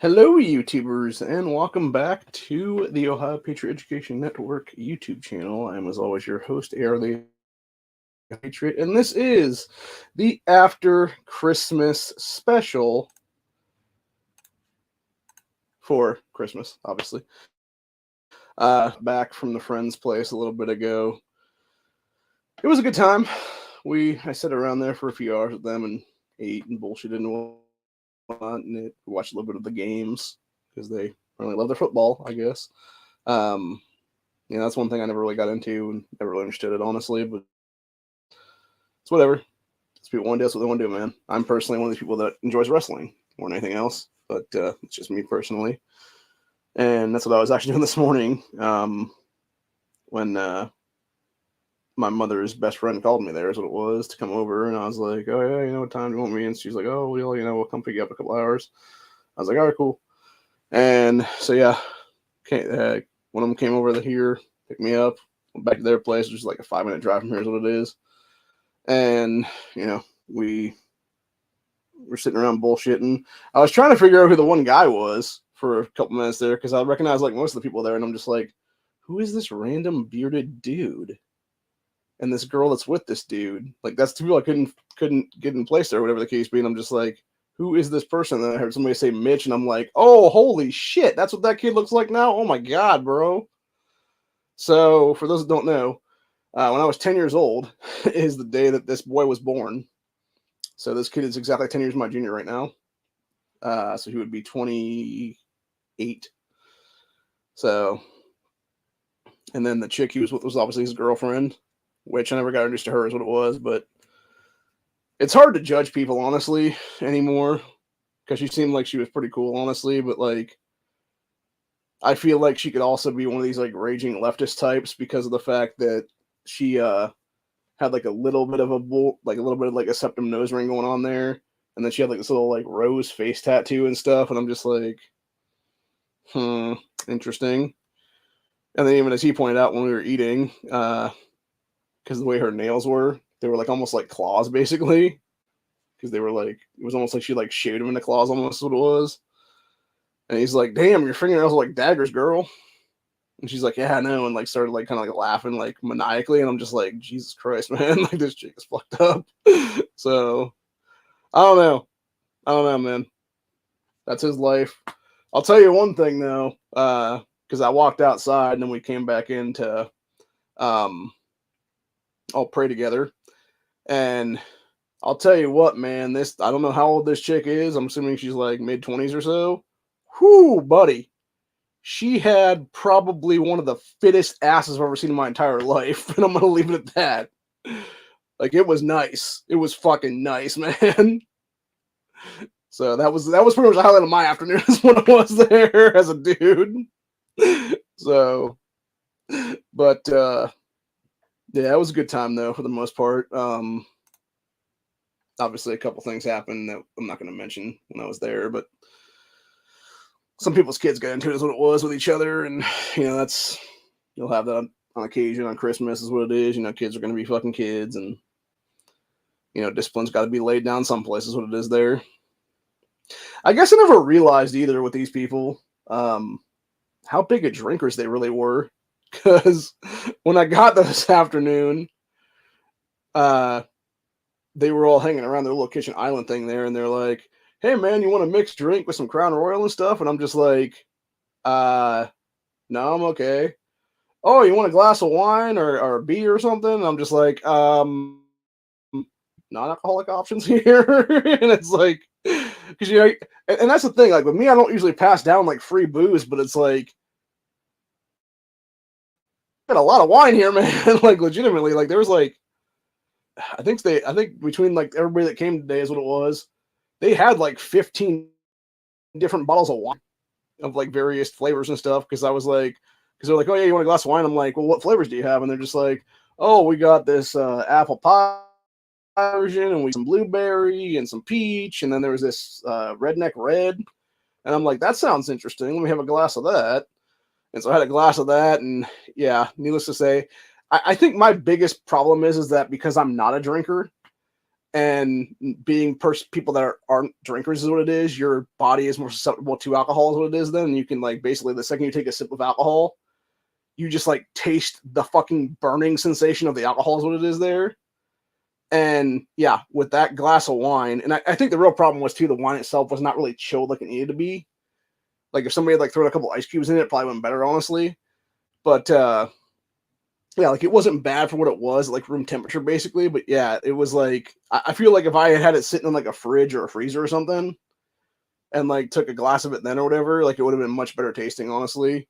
Hello, YouTubers, and welcome back to the Ohio Patriot Education Network YouTube channel. I'm, as always, your host, AR the Patriot, and this is the After Christmas special for Christmas, obviously. Back from the friend's place a little bit ago. It was a good time. I sat around there for a few hours with them and ate and bullshitted and whatnot, and watched a little bit of the games because they really love their football, I guess. That's one thing I never really got into and never really understood it, honestly, but it's whatever. It's people want to do, that's what they want to do, man. I'm personally one of these people that enjoys wrestling more than anything else, but it's just me personally. And that's what I was actually doing this morning when my mother's best friend called me there, is what it was, to come over. And I was like, oh, yeah, what time do you want me? And she's like, oh, well, we'll come pick you up in a couple hours. I was like, all right, cool. And so, yeah, one of them came over here, picked me up, went back to their place, which is like a 5-minute drive from here is what it is. And, we were sitting around bullshitting. I was trying to figure out who the one guy was for a couple minutes there, because I recognized like most of the people there, and I'm just like, who is this random bearded dude? And this girl that's with this dude, like that's two people I couldn't get in place there, whatever the case be. And I'm just like, who is this person? And I heard somebody say Mitch, and I'm like, oh, holy shit, that's what that kid looks like now? Oh my god, bro. So for those that don't know, when I was 10 years old is the day that this boy was born. So this kid is exactly 10 years my junior right now. So he would be 28. So, and then the chick he was with was obviously his girlfriend, which I never got introduced to her, is what it was. But it's hard to judge people, honestly, anymore, because she seemed like she was pretty cool, honestly. But like, I feel like she could also be one of these like raging leftist types because of the fact that she had like a little bit of a septum nose ring going on there, and then she had like this little like rose face tattoo and stuff. And I'm just like, interesting. And then even as he pointed out when we were eating, because the way her nails were, they were like almost like claws, basically. Because they were like, it was almost like she like shaved him in the claws, almost what it was. And he's like, damn, your fingernails are like daggers, girl. And she's like, yeah, I know. And like started like kind of like laughing like maniacally. And I'm just like, Jesus Christ, man. Like this chick is fucked up. So I don't know, man. That's his life. I'll tell you one thing though, because I walked outside and then we came back in to all pray together. And I'll tell you what, man, I don't know how old this chick is. I'm assuming she's like mid-20s or so. Whoo, buddy. She had probably one of the fittest asses I've ever seen in my entire life. And I'm going to leave it at that. Like, it was nice. It was fucking nice, man. So that was pretty much the highlight of my afternoon, is when I was there as a dude. So, but, yeah, it was a good time, though, for the most part. Obviously, a couple things happened that I'm not going to mention when I was there, but some people's kids got into it, is what it was, with each other. And, you'll have that on occasion on Christmas, is what it is. Kids are going to be fucking kids, and, discipline's got to be laid down someplace, is what it is there. I guess I never realized either with these people how big of drinkers they really were. Because when I got there this afternoon, they were all hanging around their little kitchen island thing there, and they're like, hey, man, you want a mixed drink with some Crown Royal and stuff? And I'm just like, no, I'm okay. Oh, you want a glass of wine or a beer or something? And I'm just like, non-alcoholic options here. And it's like, because, and that's the thing, like with me, I don't usually pass down like free booze, but it's like, got a lot of wine here, man. Like legitimately, like there was like, I think between like everybody that came today, is what it was, they had like 15 different bottles of wine of like various flavors and stuff. Because I was like, because they're like, oh yeah, you want a glass of wine? I'm like, well, what flavors do you have? And they're just like, oh, we got this apple pie version, and we some blueberry and some peach, and then there was this redneck red. And I'm like, that sounds interesting. Let me have a glass of that. And so I had a glass of that, and yeah, needless to say, I think my biggest problem is that because I'm not a drinker, and being people that aren't drinkers is what it is. Your body is more susceptible to alcohol is what it is. Then you can like basically the second you take a sip of alcohol, you just like taste the fucking burning sensation of the alcohol is what it is there. And yeah, with that glass of wine, and I think the real problem was too the wine itself was not really chilled like it needed to be. Like if somebody had like thrown a couple ice cubes in it, it probably went better, honestly. But yeah, like it wasn't bad for what it was, like room temperature basically. But yeah, it was like I feel like if I had it sitting in like a fridge or a freezer or something, and like took a glass of it then or whatever, like it would have been much better tasting, honestly.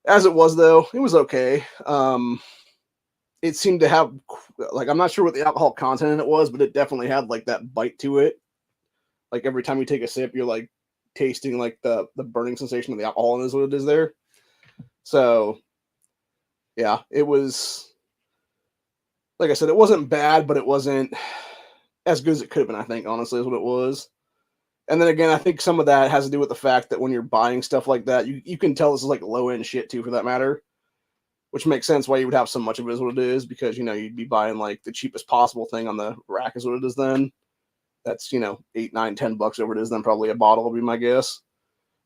As it was though, it was okay. It seemed to have like I'm not sure what the alcohol content in it was, but it definitely had like that bite to it. Like every time you take a sip, you're like tasting like the burning sensation of the alcohol is what it is there. So yeah, it was like I said, it wasn't bad, but it wasn't as good as it could have been, I think, honestly, is what it was. And then again, I think some of that has to do with the fact that when you're buying stuff like that, you can tell this is like low end shit too, for that matter. Which makes sense why you would have so much of it is what it is, because you'd be buying like the cheapest possible thing on the rack is what it is then. That's $8, $9, $10 over it is then probably a bottle will be my guess.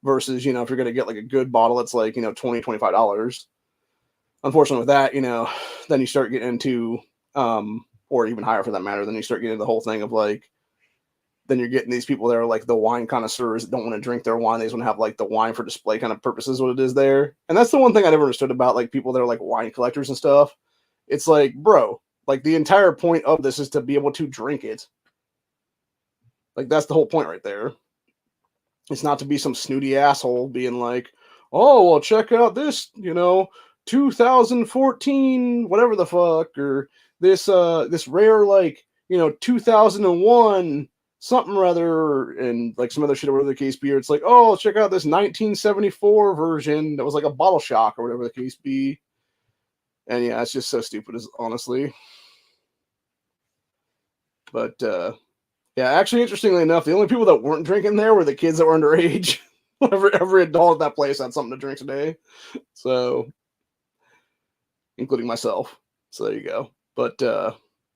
Versus, if you're gonna get like a good bottle, it's like, $20, $25. Unfortunately with that, then you start getting into or even higher for that matter, then you start getting the whole thing of like then you're getting these people that are like the wine connoisseurs that don't want to drink their wine. They just want to have like the wine for display kind of purposes, what it is there. And that's the one thing I never understood about like people that are like wine collectors and stuff. It's like, bro, like the entire point of this is to be able to drink it. Like that's the whole point right there. It's not to be some snooty asshole being like, oh, well, check out this, 2014, whatever the fuck, or this rare, like, 2001 something rather, and like some other shit, or whatever the case be. Or it's like, oh, check out this 1974 version that was like a bottle shock, or whatever the case be. And yeah, it's just so stupid, honestly. But yeah, actually, interestingly enough, the only people that weren't drinking there were the kids that were underage. every adult at that place had something to drink today, so including myself. So there you go. But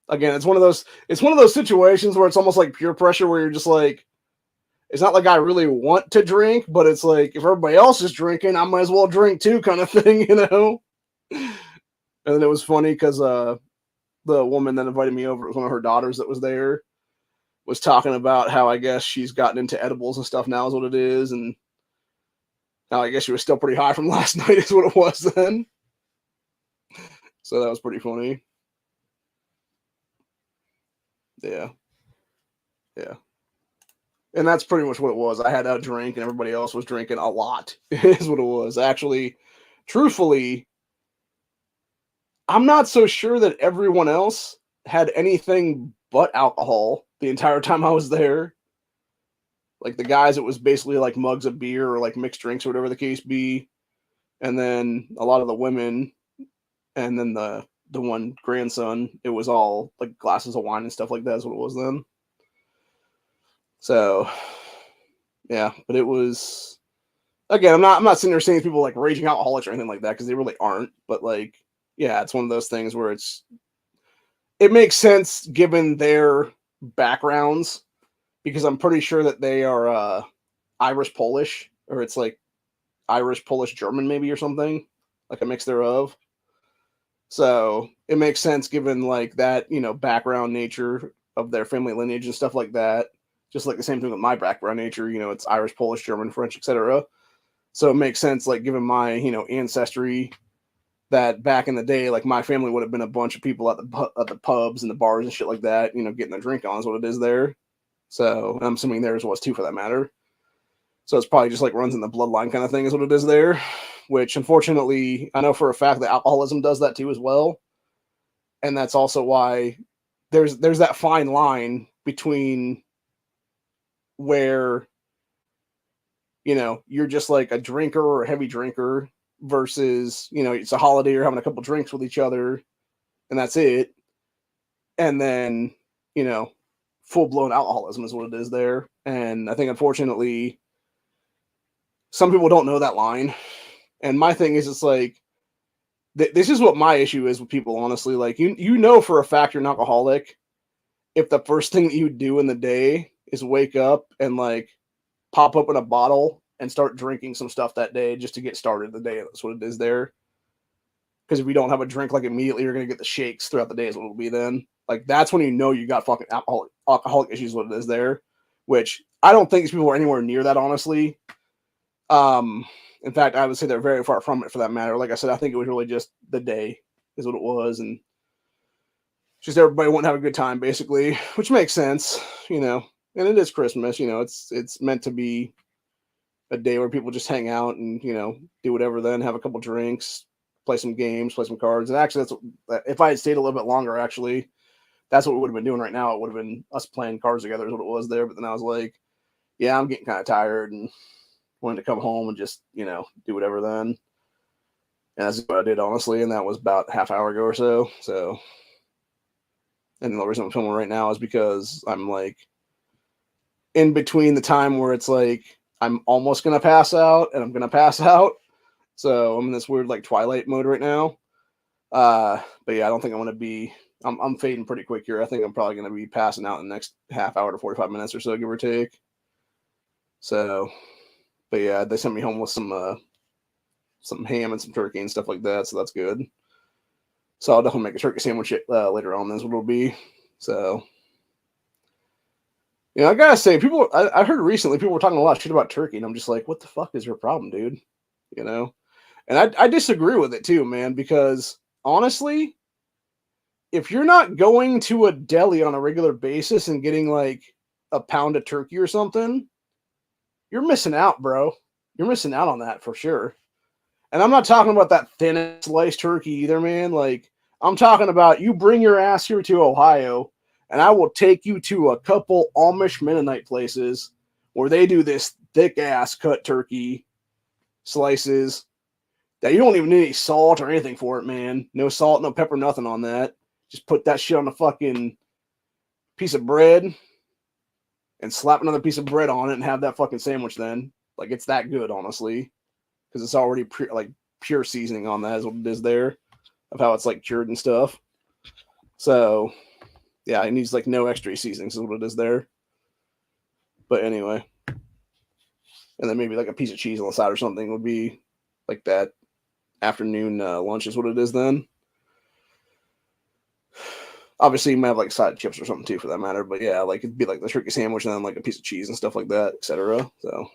again, it's one of those situations where it's almost like peer pressure, where you're just like, it's not like I really want to drink, but it's like if everybody else is drinking, I might as well drink too, kind of thing, And then it was funny because the woman that invited me over, it was one of her daughters that was there, was talking about how I guess she's gotten into edibles and stuff now is what it is, and how I guess she was still pretty high from last night is what it was then. So that was pretty funny. Yeah. Yeah. And that's pretty much what it was. I had a drink and everybody else was drinking a lot, is what it was. Actually, truthfully, I'm not so sure that everyone else had anything but alcohol the entire time I was there. Like the guys, it was basically like mugs of beer or like mixed drinks or whatever the case be. And then a lot of the women, and then the one grandson, it was all like glasses of wine and stuff like that is what it was then. So yeah, but it was, again, I'm not sitting there saying people like raging alcoholics or anything like that, because they really aren't. But like, yeah, it's one of those things where it makes sense given their backgrounds, because I'm pretty sure that they are Irish Polish, or it's like Irish Polish German maybe or something, like a mix thereof. So it makes sense given like that, background nature of their family lineage and stuff like that. Just like the same thing with my background nature, it's Irish, Polish, German, French, etc. So it makes sense, like given my, ancestry, that back in the day, like my family would have been a bunch of people at the pubs and the bars and shit like that, getting a drink on is what it is there. So I'm assuming theirs was too, for that matter. So it's probably just like runs in the bloodline kind of thing is what it is there, which unfortunately I know for a fact that alcoholism does that too as well. And that's also why there's that fine line between where, you're just like a drinker or a heavy drinker versus, it's a holiday, you're having a couple drinks with each other and that's it. And then, full-blown alcoholism is what it is there. And I think unfortunately some people don't know that line. And my thing is, it's like, this is what my issue is with people, honestly. Like, for a fact you're an alcoholic, if the first thing that you do in the day is wake up and like pop open a bottle and start drinking some stuff that day just to get started the day. That's what it is there. Because if you don't have a drink like immediately, you're gonna get the shakes throughout the day. Is what it'll be then. Like that's when you know you got fucking alcoholic issues. What it is there, which I don't think these people are anywhere near that. Honestly, in fact, I would say they're very far from it for that matter. Like I said, I think it was really just the day is what it was, and just everybody wanted to have a good time, basically, which makes sense, you know. And it is Christmas, you know. It's meant to be a day where people just hang out and do whatever. Then have a couple drinks, play some games, play some cards. And actually, if I had stayed a little bit longer, actually, that's what we would have been doing right now. It would have been us playing cards together, is what it was there. But then I was like, yeah, I'm getting kind of tired and wanted to come home and just do whatever then. And that's what I did, honestly. And that was about half hour ago or so. So, and the reason I'm filming right now is because I'm like in between the time where it's like I'm almost gonna pass out and I'm gonna pass out. So I'm in this weird like twilight mode right now. But yeah, I don't think I'm gonna be. I'm fading pretty quick here. I think I'm probably gonna be passing out in the next half hour to 45 minutes or so, give or take. So, but yeah, they sent me home with some ham and some turkey and stuff like that. So that's good. So I'll definitely make a turkey sandwich later on. That's what it'll be. So. I gotta say, I heard recently people were talking a lot of shit about turkey, and I'm just like, what the fuck is your problem, dude? And I disagree with it too, man, because honestly, if you're not going to a deli on a regular basis and getting like a pound of turkey or something, you're missing out, bro. You're missing out on that for sure. And I'm not talking about that thin sliced turkey either, man. Like, I'm talking about you bring your ass here to Ohio, and I will take you to a couple Amish Mennonite places where they do this thick ass cut turkey slices that you don't even need any salt or anything for it, man. No salt, no pepper, nothing on that. Just put that shit on a fucking piece of bread and slap another piece of bread on it and have that fucking sandwich then. Like, it's that good, honestly. Because it's already pure seasoning on that is what it is there. Of how it's like cured and stuff. So, yeah, it needs like no extra seasoning is what it is there. But anyway. And then maybe like a piece of cheese on the side or something would be like that afternoon lunch is what it is then. Obviously, you might have like side chips or something too for that matter. But yeah, like it'd be like the turkey sandwich and then like a piece of cheese and stuff like that, etc. So,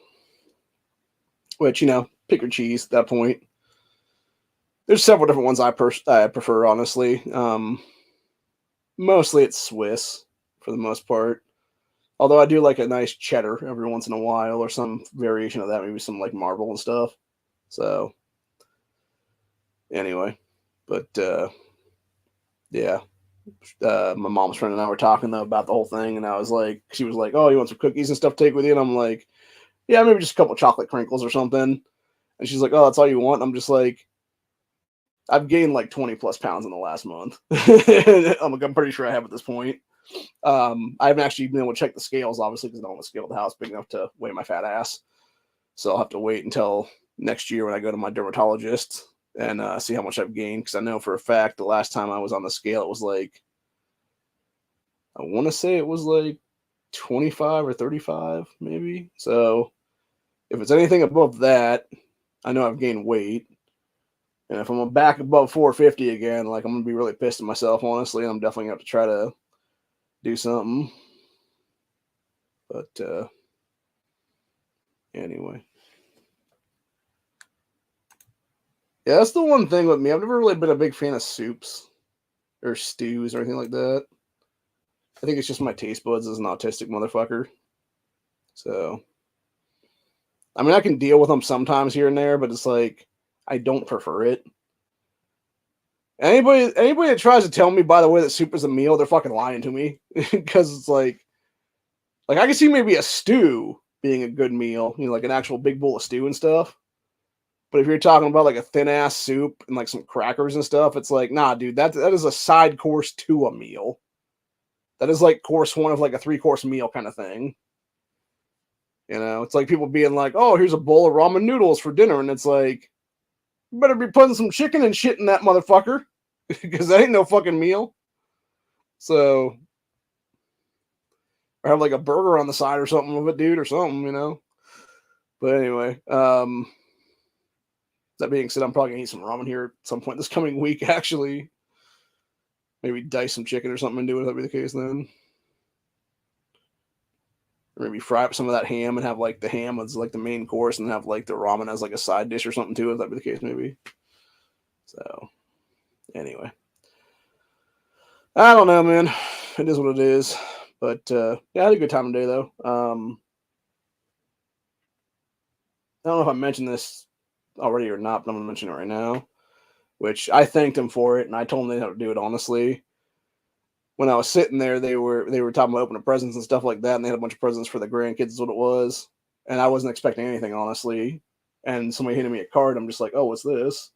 which, pick your cheese at that point. There's several different ones I prefer, honestly. Mostly it's Swiss for the most part. Although I do like a nice cheddar every once in a while or some variation of that, maybe some like marble and stuff. So anyway, but yeah. My mom's friend and I were talking though about the whole thing, and I was like, she was like, "Oh, you want some cookies and stuff to take with you?" And I'm like, "Yeah, maybe just a couple chocolate crinkles or something." And she's like, "Oh, that's all you want?" And I'm just like, I've gained like 20 plus pounds in the last month. I'm pretty sure I have at this point. I haven't actually been able to check the scales, obviously, because I don't have a scale at the house big enough to weigh my fat ass. So I'll have to wait until next year when I go to my dermatologist and see how much I've gained. Because I know for a fact the last time I was on the scale, it was like, I want to say it was like 25 or 35, maybe. So if it's anything above that, I know I've gained weight. And if I'm back above 450 again, like I'm going to be really pissed at myself, honestly. And I'm definitely going to have to try to do something. But anyway. Yeah, that's the one thing with me. I've never really been a big fan of soups or stews or anything like that. I think it's just my taste buds as an autistic motherfucker. So, I mean, I can deal with them sometimes here and there, but it's like, I don't prefer it. Anybody that tries to tell me, by the way, that soup is a meal, they're fucking lying to me. Because it's like I can see maybe a stew being a good meal, like an actual big bowl of stew and stuff. But if you're talking about like a thin ass soup and like some crackers and stuff, it's like, nah, dude, that is a side course to a meal. That is like course one of like a 3-course meal kind of thing. It's like people being like, oh, here's a bowl of ramen noodles for dinner. And it's like, you better be putting some chicken and shit in that motherfucker. Because that ain't no fucking meal. So, or have like a burger on the side or something of it, dude, or something, you know. But anyway, that being said, I'm probably gonna eat some ramen here at some point this coming week. Actually, maybe dice some chicken or something and do it. If that be the case, then. Or maybe fry up some of that ham and have like the ham as like the main course, and have like the ramen as like a side dish or something too. If that be the case, maybe. So, anyway, I don't know, man. It is what it is. But yeah, I had a good time today though. I don't know if I mentioned this already or not, but I'm gonna mention it right now. Which I thanked them for it, and I told them they had to do it honestly. When I was sitting there, they were talking about opening presents and stuff like that, and they had a bunch of presents for the grandkids, is what it was. And I wasn't expecting anything, honestly. And somebody handed me a card. I'm just like, oh, what's this?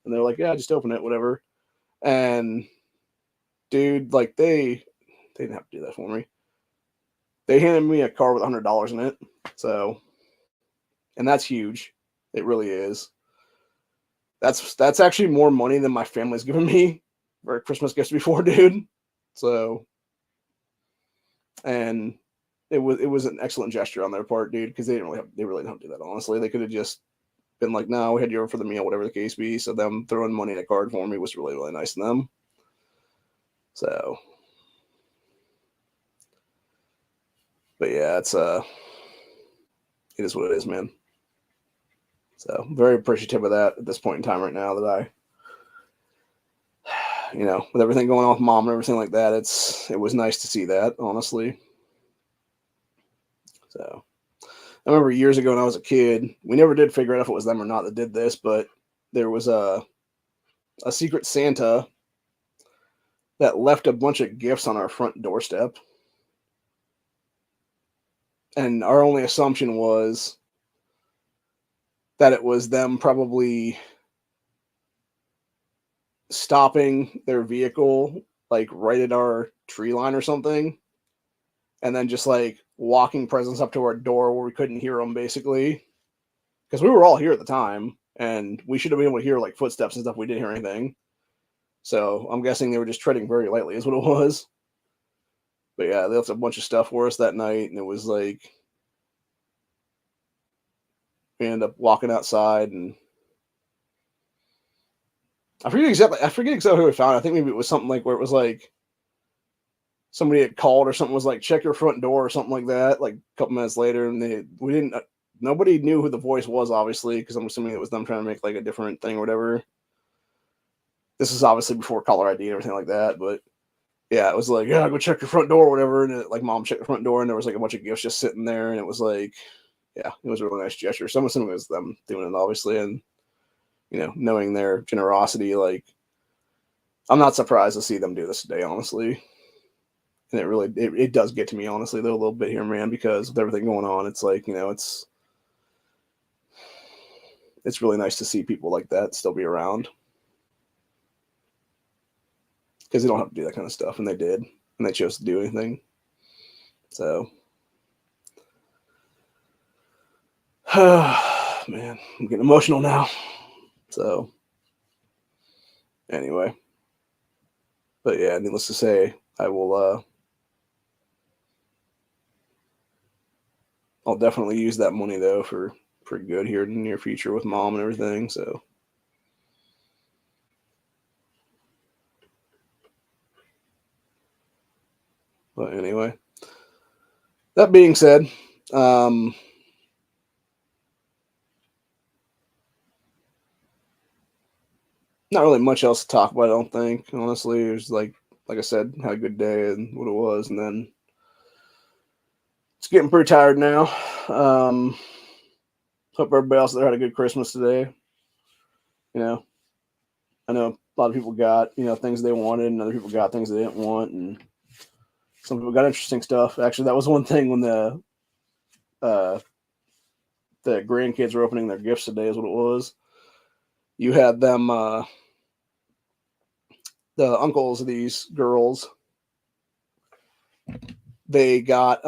And they're like, yeah, just open it, whatever. And dude, like they didn't have to do that for me. They handed me a card with $100 in it. So, and that's huge. It really is. That's actually more money than my family's given me for Christmas gifts before, dude. So, and it was an excellent gesture on their part, dude, because they really don't do that. Honestly, they could have just been like, "No, we had you over for the meal, whatever the case be." So them throwing money in a card for me was really, really nice of them. So, but yeah, it is what it is, man. So very appreciative of that at this point in time right now, that with everything going on with mom and everything like that, it was nice to see that, honestly. So I remember years ago when I was a kid, we never did figure out if it was them or not that did this, but there was a secret Santa that left a bunch of gifts on our front doorstep. And our only assumption was that it was them probably stopping their vehicle like right at our tree line or something, and then just like walking presents up to our door where we couldn't hear them, basically, because we were all here at the time and we should have been able to hear like footsteps and stuff. We didn't hear anything, so I'm guessing they were just treading very lightly is what it was. But yeah, they left a bunch of stuff for us that night, and it was like we ended up walking outside, and I forget exactly who we found. I think maybe it was something like where it was like somebody had called or something, was like, check your front door or something like that, like a couple minutes later. And nobody knew who the voice was, obviously, because I'm assuming it was them trying to make like a different thing or whatever. This is obviously before caller ID and everything like that. But yeah, it was like, yeah, go check your front door or whatever. And like mom checked the front door, and there was like a bunch of gifts just sitting there. And it was like, yeah, it was a really nice gesture. So I'm assuming it was them doing it, obviously. And, knowing their generosity, like, I'm not surprised to see them do this today, honestly. And it really, it does get to me, honestly, though, a little bit here, man, because with everything going on, it's like, it's really nice to see people like that still be around, because they don't have to do that kind of stuff, and they did, and they chose to do anything. So, man, I'm getting emotional now. So, anyway, but yeah, needless to say, I'll definitely use that money though for pretty good here in the near future with mom and everything. So, but anyway, that being said, not really much else to talk about, I don't think. Honestly, it was like I said, had a good day and what it was, and then it's getting pretty tired now. Hope everybody else there had a good Christmas today. I know a lot of people got things they wanted, and other people got things they didn't want, and some people got interesting stuff. Actually, that was one thing when the grandkids were opening their gifts today, is what it was. You had them, the uncles of these girls, they got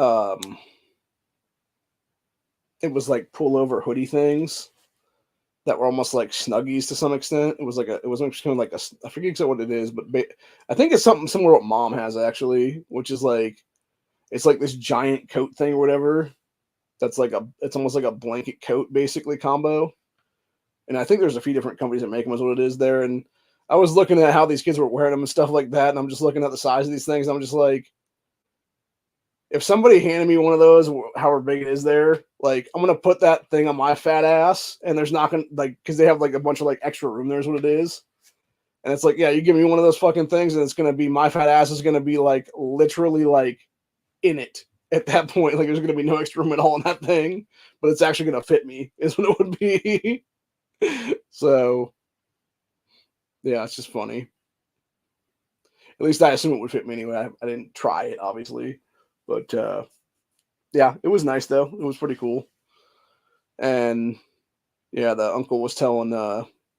it was like pullover hoodie things that were almost like Snuggies to some extent. It was kind of like I forget exactly what it is, but I think it's something similar to what mom has, actually, which is like, It's like this giant coat thing or whatever. That's like it's almost like a blanket coat basically combo. And I think there's a few different companies that make them, is what it is there. And I was looking at how these kids were wearing them and stuff like that, and I'm just looking at the size of these things. And I'm just like, if somebody handed me one of those, however big it is there, like I'm gonna put that thing on my fat ass, and there's not gonna like because they have like a bunch of like extra room there is what it is. And it's like, yeah, you give me one of those fucking things, and it's gonna be my fat ass is gonna be like literally like in it at that point. Like there's gonna be no extra room at all in that thing, but it's actually gonna fit me, is what it would be. So yeah, it's just funny. At least I assume it would fit me anyway. I didn't try it, obviously, but yeah, it was nice though. It was pretty cool. And yeah, the uncle was telling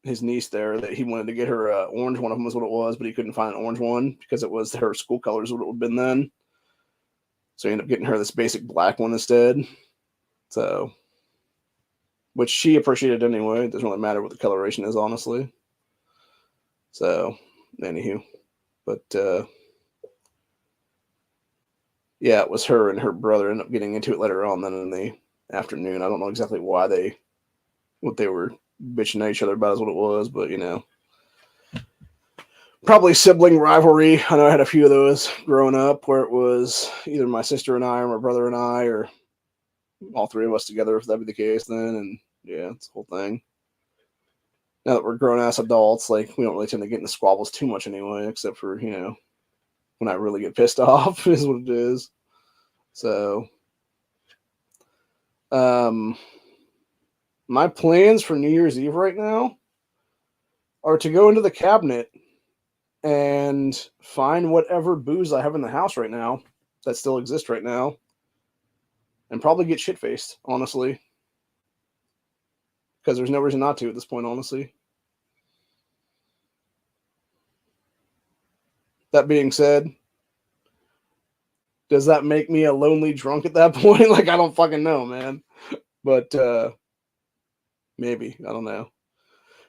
his niece there that he wanted to get her orange one of them was what it was, but he couldn't find an orange one because it was her school colors what it would have been then. So he ended up getting her this basic black one instead. So, which she appreciated anyway. It doesn't really matter what the coloration is, honestly. So, anywho, but yeah, it was her and her brother ended up getting into it later on. Then in the afternoon, I don't know exactly what they were bitching at each other about is what it was, but you know, probably sibling rivalry. I know I had a few of those growing up where it was either my sister and I or my brother and I or all three of us together, if that'd be the case then. And yeah, it's the whole thing. Now that we're grown ass adults, like we don't really tend to get into squabbles too much anyway, except for, you know, when I really get pissed off is what it is. So my plans for New Year's Eve right now are to go into the cabinet and find whatever booze I have in the house right now that still exists right now and probably get shit-faced, honestly. Because there's no reason not to at this point, honestly. That being said, does that make me a lonely drunk at that point? Like, I don't fucking know, man. But maybe. I don't know.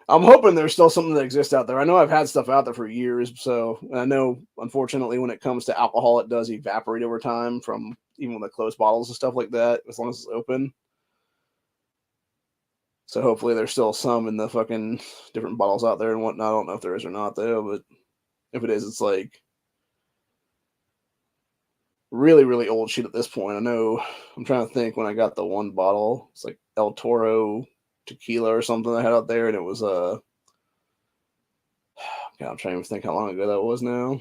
I'm hoping there's still something that exists out there. I know I've had stuff out there for years, so I know, unfortunately, when it comes to alcohol, it does evaporate over time from even the closed bottles and stuff like that, as long as it's open. So hopefully there's still some in the fucking different bottles out there and whatnot. I don't know if there is or not, though, but if it is, it's like really, really old shit at this point. I know, I'm trying to think when I got the one bottle. It's like El Toro tequila or something I had out there, and it was God, I'm trying to think how long ago that was now.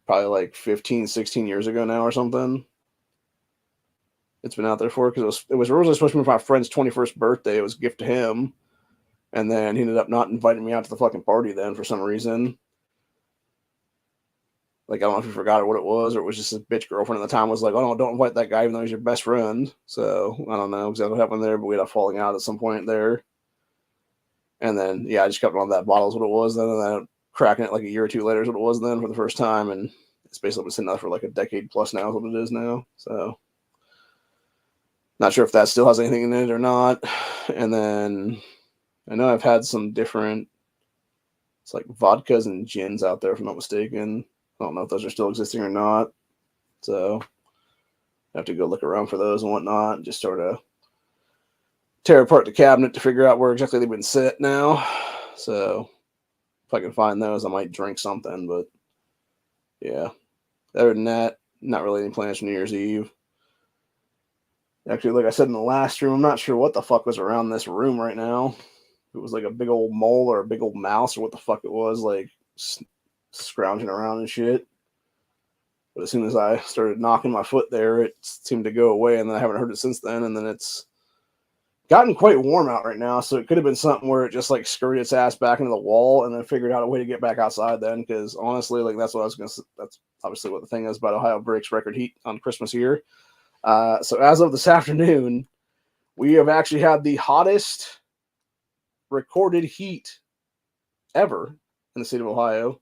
Probably like 15, 16 years ago now or something. It's been out there for, because it was originally supposed to be my friend's 21st birthday. It was a gift to him, and then he ended up not inviting me out to the fucking party then for some reason. Like, I don't know if he forgot or what it was, or it was just his bitch girlfriend at the time was like, oh, no, don't invite that guy even though he's your best friend. So, I don't know exactly what happened there, but we had a falling out at some point there. And then, yeah, I just kept on that bottle is what it was then, and then cracking it like a year or two later is what it was then for the first time, and it's basically been sitting there for like a decade plus now is what it is now. So, not sure if that still has anything in it or not. And then, I know I've had some different, it's like vodkas and gins out there, if I'm not mistaken. I don't know if those are still existing or not. So I have to go look around for those and whatnot and just sort of tear apart the cabinet to figure out where exactly they've been set now. So if I can find those, I might drink something. But yeah, other than that, not really any plans for New Year's Eve. Actually, like I said in the last room, I'm not sure what the fuck was around this room right now. It was like a big old mole or a big old mouse or what the fuck it was, like scrounging around and shit. But as soon as I started knocking my foot there, it seemed to go away, and then I haven't heard it since then. And then it's gotten quite warm out right now, so it could have been something where it just like scurried its ass back into the wall and then figured out a way to get back outside then. Because honestly, like that's what I was gonna. That's obviously what the thing is about Ohio breaks record heat on Christmas here. So as of this afternoon, we have actually had the hottest recorded heat ever in the state of Ohio.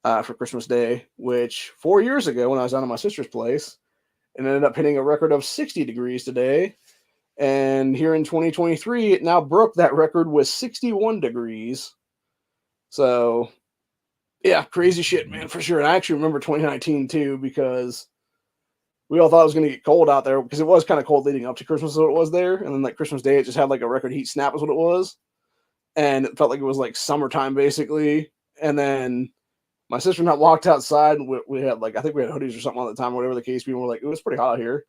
For Christmas Day, which 4 years ago when I was down at my sister's place, it ended up hitting a record of 60 degrees today. And here in 2023, it now broke that record with 61 degrees. So Yeah, crazy shit, man, for sure. And I actually remember 2019 too, because we all thought it was going to get cold out there, because it was kind of cold leading up to Christmas, so it was there. And then like Christmas Day, it just had like a record heat snap, is what it was. And it felt like it was like summertime basically. And then my sister and I walked outside, and we had like, I think we had hoodies or something at the time, whatever the case be. And we're like, it was pretty hot here.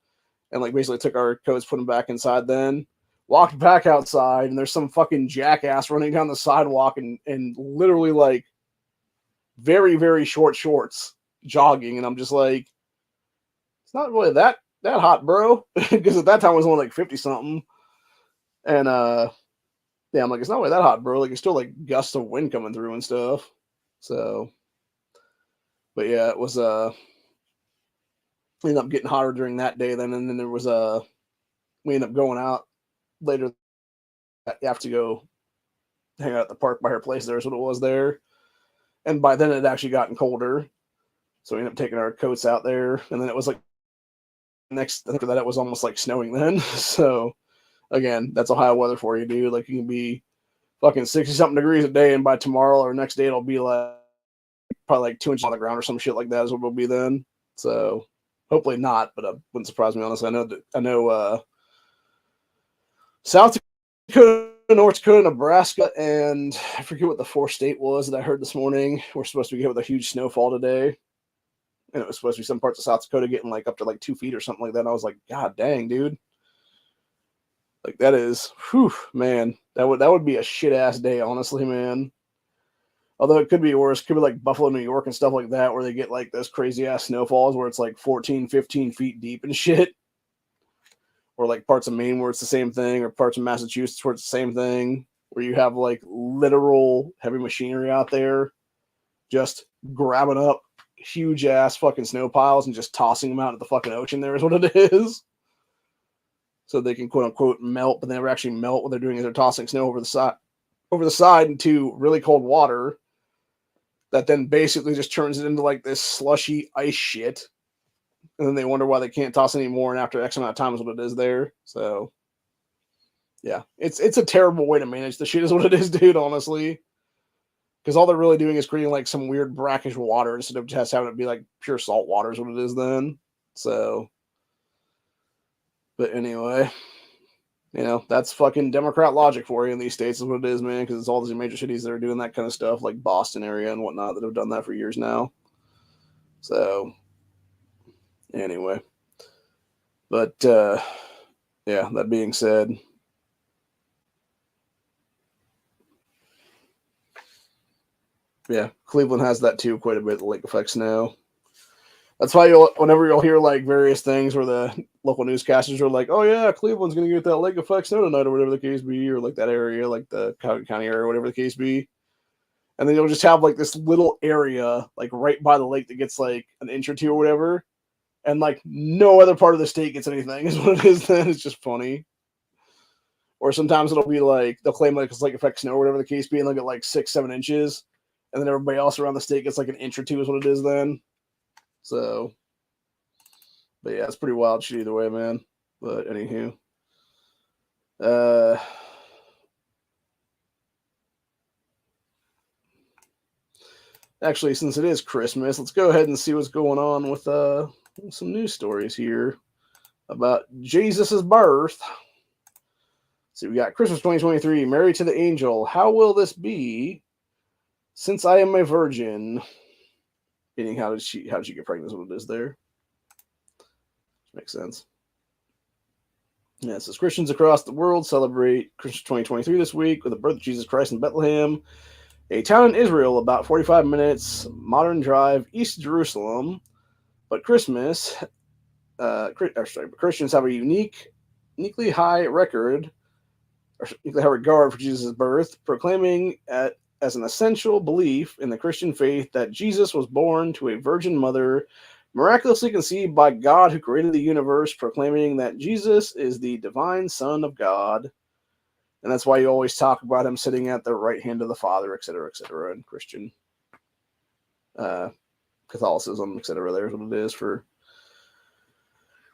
And like basically took our coats, put them back inside then. Walked back outside, and there's some fucking jackass running down the sidewalk and literally like very, very short shorts jogging. And I'm just like, it's not really that hot, bro. Because at that time it was only like 50 something. And yeah, I'm like, it's not really that hot, bro. Like it's still like gusts of wind coming through and stuff. So but yeah, it was ended up getting hotter during that day then, and then there was we ended up going out later. You have to go hang out at the park by her place. There's what it was there. And by then it had actually gotten colder. So we ended up taking our coats out there. And then it was like next after that it was almost like snowing then. So again, that's Ohio weather for you, dude. Like you can be fucking 60 something degrees a day, and by tomorrow or next day it'll be like probably like 2 inches on the ground or some shit like that is what it'll be then. So hopefully not, but it wouldn't surprise me honestly. I know South Dakota, North Dakota, Nebraska, and I forget what the fourth state was that I heard this morning. We're supposed to be hit with a huge snowfall today. And it was supposed to be some parts of South Dakota getting like up to like 2 feet or something like that. And I was like, God dang, dude. Like that is, whew, man. That would be a shit ass day, honestly, man. Although it could be worse. It could be like Buffalo, New York and stuff like that, where they get like those crazy ass snowfalls where it's like 14, 15 feet deep and shit. Or like parts of Maine where it's the same thing, or parts of Massachusetts where it's the same thing, where you have like literal heavy machinery out there just grabbing up huge ass fucking snow piles and just tossing them out into the fucking ocean. There is what it is. So they can quote unquote melt, but they never actually melt. What they're doing is they're tossing snow over the side into really cold water that then basically just turns it into like this slushy ice shit. And then they wonder why they can't toss any more. And after X amount of time is what it is there. So yeah, it's a terrible way to manage the shit is what it is, dude, honestly. Because all they're really doing is creating like some weird brackish water instead of just having it be like pure salt water is what it is then. So, but anyway, that's fucking Democrat logic for you in these states is what it is, man. Because it's all these major cities that are doing that kind of stuff, like Boston area and whatnot, that have done that for years now. So, anyway, but yeah, that being said, yeah, Cleveland has that too quite a bit, the lake effect snow. That's why whenever you'll hear like various things where the local newscasters are like, "Oh yeah, Cleveland's gonna get that lake effect snow tonight," or whatever the case be, or like that area, like the county area, or whatever the case be, and then you'll just have like this little area like right by the lake that gets like an inch or two or whatever, and like no other part of the state gets anything. Is what it is. Then it's just funny. Or sometimes it'll be like they'll claim like it's lake effect snow or whatever the case be, and they'll get like 6-7 inches, and then everybody else around the state gets like an inch or two. Is what it is then. So, but yeah, it's pretty wild shit either way, man. But anywho, uh, actually, since it is Christmas, let's go ahead and see what's going on with some news stories here about Jesus's birth. So we got Christmas 2023, Married to the Angel. How will this be? Since I am a virgin. Meaning, how did she get pregnant? Is what it is there. Makes sense. Yeah, it says Christians across the world celebrate Christmas 2023 this week with the birth of Jesus Christ in Bethlehem, a town in Israel about 45 minutes modern drive east of Jerusalem. But Christmas, Christians have a uniquely high record, or uniquely high regard for Jesus' birth, proclaiming as an essential belief in the Christian faith that Jesus was born to a virgin mother, miraculously conceived by God who created the universe, proclaiming that Jesus is the divine Son of God. And that's why you always talk about him sitting at the right hand of the Father, etc., in Christian Catholicism, etc. There's what it is for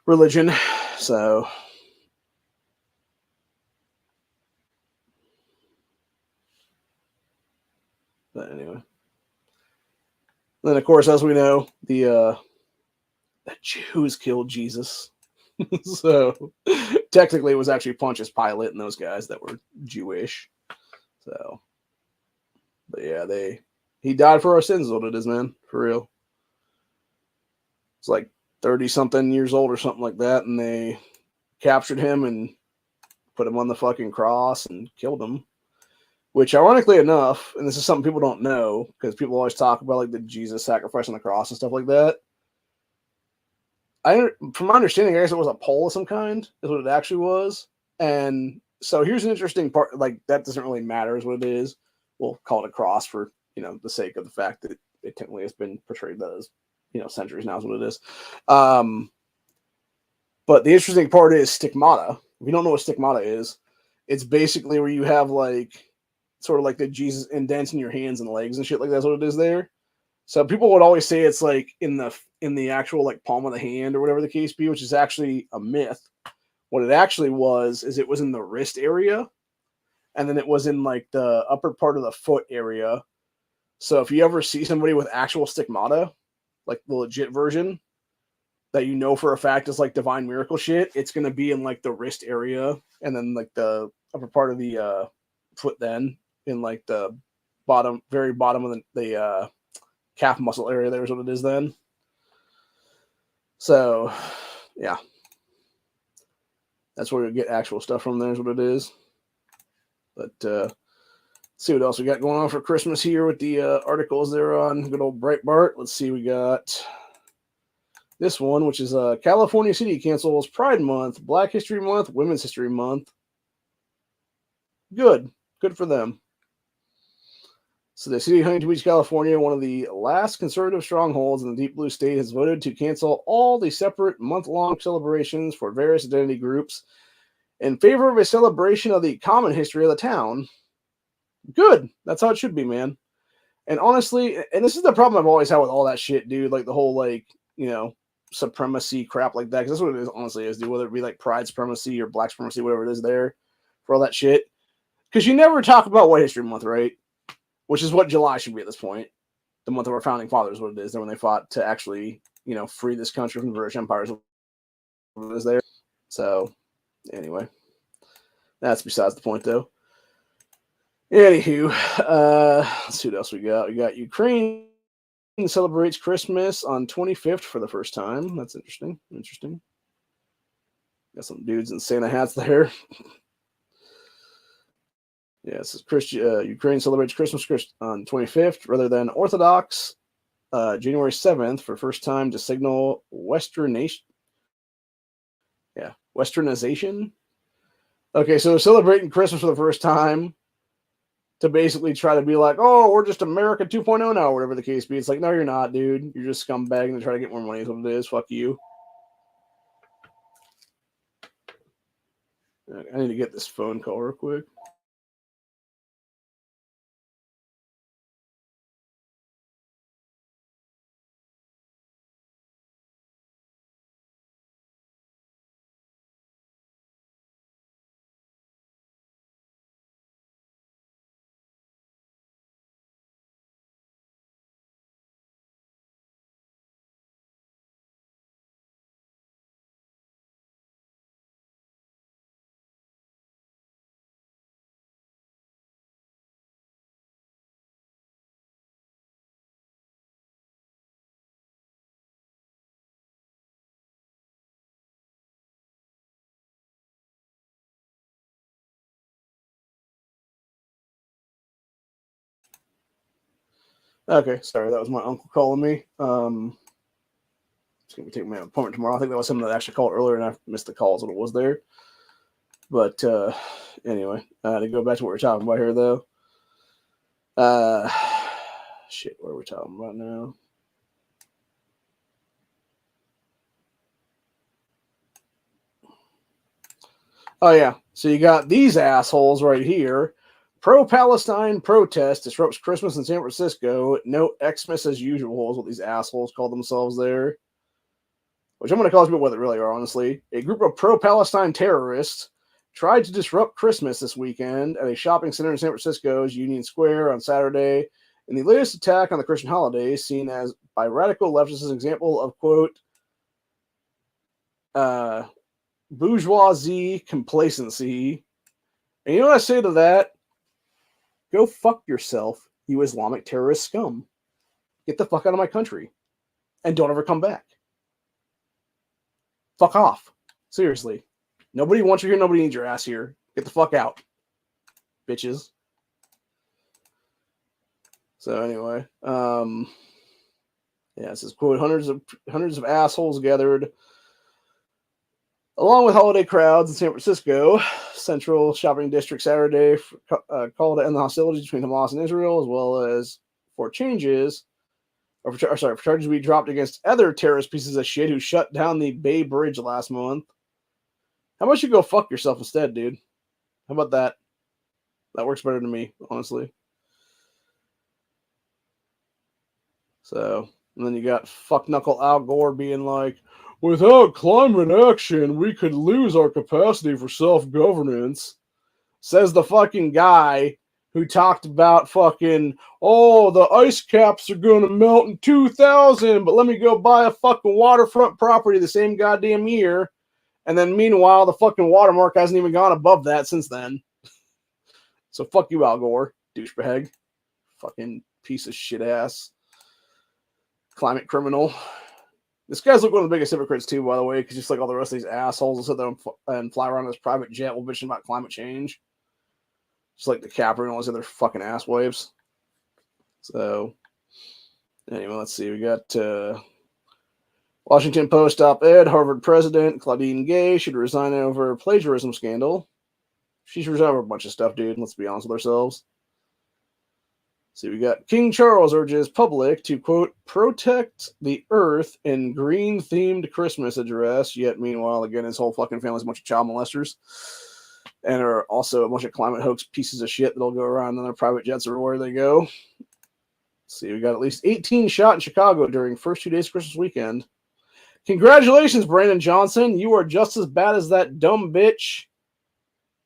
religion. So, but anyway. Then, of course, as we know, the Jews killed Jesus. So technically, it was actually Pontius Pilate and those guys that were Jewish. So, but yeah, he died for our sins. Is what it is, man, for real. It's like 30 something years old or something like that, and they captured him and put him on the fucking cross and killed him. Which, ironically enough, and this is something people don't know because people always talk about like the Jesus sacrifice on the cross and stuff like that. From my understanding, I guess it was a pole of some kind, is what it actually was. And so here's an interesting part. Like, that doesn't really matter, is what it is. We'll call it a cross for, the sake of the fact that it technically has been portrayed as, centuries now is what it is. But the interesting part is stigmata. If you don't know what stigmata is, it's basically where you have like sort of like the Jesus indents in your hands and legs and shit like that's what it is there. So people would always say it's like in the actual like palm of the hand or whatever the case be, which is actually a myth. What it actually was is it was in the wrist area, and then it was in like the upper part of the foot area. So if you ever see somebody with actual stigmata, like the legit version, that you know for a fact is like divine miracle shit, it's gonna be in like the wrist area, and then like the upper part of the foot, then in like the very bottom of the calf muscle area. There's what it is then. So, yeah, that's where you get actual stuff from. There's what it is. But let's see what else we got going on for Christmas here with the articles there on good old Breitbart. Let's see, we got this one, which is California City cancels Pride Month, Black History Month, Women's History Month. Good for them. So the city of Huntington Beach, California, one of the last conservative strongholds in the deep blue state, has voted to cancel all the separate month-long celebrations for various identity groups in favor of a celebration of the common history of the town. Good. That's how it should be, man. And honestly, and this is the problem I've always had with all that shit, dude, like the whole, like, supremacy crap like that, because that's what it is, honestly, is, dude, whether it be like pride supremacy or black supremacy, whatever it is there, for all that shit. Because you never talk about White History Month, right? Which is what July should be at this point. The month of our founding fathers, what it is, when they fought to actually, free this country from the British Empire. What it is there. So, anyway, that's besides the point, though. Anywho, let's see what else we got. We got Ukraine celebrates Christmas on 25th for the first time. That's interesting. Got some dudes in Santa hats there. Yeah, so Ukraine celebrates Christmas on 25th rather than Orthodox January 7th for first time to signal Westernization. Okay, so they're celebrating Christmas for the first time to basically try to be like, oh, we're just America 2.0 now, whatever the case be. It's like, no, you're not, dude. You're just scumbagging to try to get more money is what it is. Fuck you. I need to get this phone call real quick. Okay, sorry, that was my uncle calling me. It's gonna be taking my appointment tomorrow. I think that was him that actually called earlier, and I missed the calls when it was there. But anyway, to go back to what we're talking about here, though. Shit, what are we talking about now? Oh yeah, so you got these assholes right here. Pro-Palestine protest disrupts Christmas in San Francisco. No Xmas as usual is what these assholes call themselves there. Which I'm going to call people what they really are, honestly. A group of pro-Palestine terrorists tried to disrupt Christmas this weekend at a shopping center in San Francisco's Union Square on Saturday In the latest attack on the Christian holidays, seen as by radical leftists as an example of, quote, bourgeoisie complacency. And you know what I say to that? Go fuck yourself, you Islamic terrorist scum. Get the fuck out of my country. And don't ever come back. Fuck off. Seriously. Nobody wants you here. Nobody needs your ass here. Get the fuck out. Bitches. So anyway. Yeah, it says, quote, hundreds of assholes gathered along with holiday crowds in San Francisco Central Shopping District Saturday called to end the hostilities between Hamas and Israel, as well as for charges to be dropped against other terrorist pieces of shit who shut down the Bay Bridge last month. How about you go fuck yourself instead, dude? How about that? That works better than me, honestly. So, and then you got fuck knuckle Al Gore being like, without climate action, we could lose our capacity for self-governance. Says the fucking guy who talked about fucking, oh, the ice caps are going to melt in 2000, but let me go buy a fucking waterfront property the same goddamn year. And then meanwhile, the fucking watermark hasn't even gone above that since then. So fuck you, Al Gore, douchebag. Fucking piece of shit ass. Climate criminal. This guy's like one of the biggest hypocrites too, by the way, because just like all the rest of these assholes will sit there and fly around in his private jet while bitching about climate change. Just like DiCaprio and all these other fucking ass waves. So, anyway, let's see. We got Washington Post op-ed, Harvard president Claudine Gay should resign over plagiarism scandal. She should resign over a bunch of stuff, dude. Let's be honest with ourselves. See, we got King Charles urges public to, quote, protect the earth in green-themed Christmas address, yet meanwhile, again, his whole fucking family's a bunch of child molesters and are also a bunch of climate hoax pieces of shit that'll go around in their private jets everywhere they go. See, we got at least 18 shot in Chicago during first 2 days of Christmas weekend. Congratulations, Brandon Johnson. You are just as bad as that dumb bitch,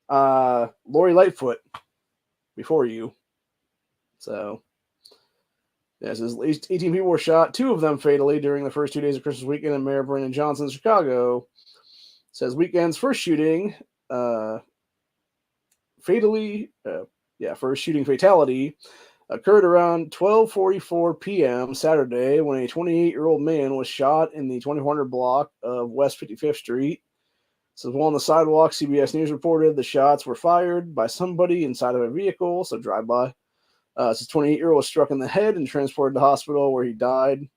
Lori Lightfoot, before you. So, yes, at least 18 people were shot, 2 of them fatally during the first 2 days of Christmas weekend in Mayor Brandon Johnson's Chicago. Says weekend's first shooting, first shooting fatality occurred around 12:44 p.m. Saturday when a 28-year-old man was shot in the 2400 block of West 55th Street. So while on the sidewalk, CBS News reported the shots were fired by somebody inside of a vehicle, so drive-by. This 28-year-old was struck in the head and transported to the hospital where he died.